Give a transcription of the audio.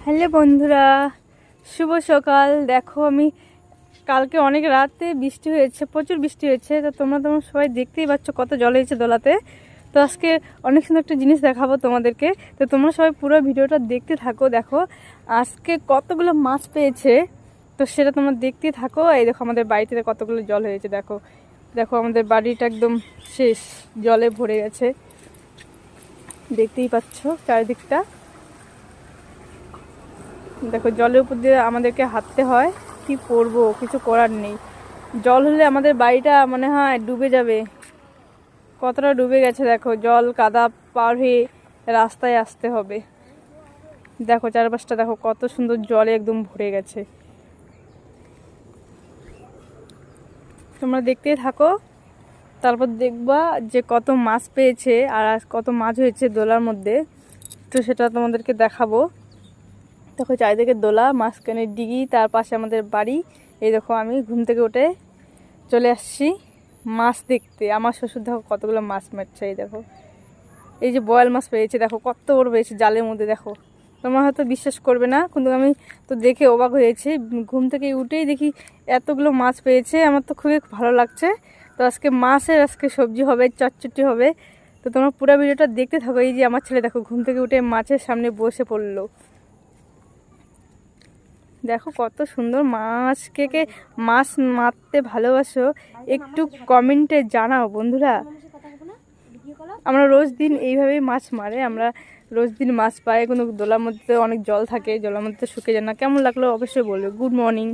Hello বন্ধুরা, শুভ সকাল। দেখো আমি কালকে অনেক রাতে বৃষ্টি হয়েছে, প্রচুর বৃষ্টি হয়েছে। তো তোমরা সবাই দেখতেই পাচ্ছ কত জল হয়েছে দোলাতে। তো আজকে অনেক সুন্দর একটা জিনিস দেখাবো তোমাদেরকে। তো তোমরা সবাই পুরো ভিডিওটা দেখতে থাকো। দেখো আজকে কতগুলো মাছ পেয়েছে, তো সেটা তোমরা দেখতেই থাকো। এই দেখো আমাদের বাড়িতে কতগুলো জল হয়েছে। দেখো দেখো আমাদের বাড়িটা একদম শেষ, জলে ভরে গেছে। দেখতেই পাচ্ছ চারিদিকটা। দেখো জলের উপর দিয়ে আমাদেরকে হাঁটতে হয়, কি করবো, কিছু করার নেই। জল হলে আমাদের বাড়িটা মনে হয় ডুবে যাবে। কতটা ডুবে গেছে দেখো, জল কাদা পার হয়ে রাস্তায় আসতে হবে। দেখো চারপাশটা দেখো কত সুন্দর, জলে একদম ভরে গেছে। তোমরা দেখতেই থাকো, তারপর দেখবা যে কত মাছ পেয়েছে আর কত মাছ হয়েছে দোলার মধ্যে। তো সেটা তোমাদেরকে দেখাবো। দেখো চারিদিকে দোলা, মাঝখানে ডিগি, তার পাশে আমাদের বাড়ি। এই দেখো আমি ঘুম থেকে উঠে চলে আসছি মাছ দেখতে। আমার শ্বশুর দেখো কতগুলো মাছ মারছে। এই দেখো এই যে বয়াল মাছ পেয়েছে, দেখো কত বড় পেয়েছে জালের মধ্যে। দেখো তোমরা হয়তো বিশ্বাস করবে না, কিন্তু আমি তো দেখে অবাক হয়েছি। ঘুম থেকে উঠেই দেখি এতগুলো মাছ পেয়েছে, আমার তো খুবই ভালো লাগছে। তো আজকে সবজি হবে, চটচটি হবে। তো তোমরা পুরো ভিডিওটা দেখতে থাকো। এই যে আমার ছেলে দেখো ঘুম থেকে উঠে মাছের সামনে বসে পড়লো। দেখো কত সুন্দর মাছ। কে কে মাছ মারতে ভালোবাসো একটু কমেন্টে জানাও বন্ধুরা। আমরা রোজ দিন এইভাবেই মাছ মারে, আমরা রোজ দিন মাছ পাই, কিন্তু দোলার মধ্যে অনেক জল থাকে, জলের মধ্যে শুকিয়ে যায় না। কেমন লাগলো অবশ্যই বলবে। Good morning.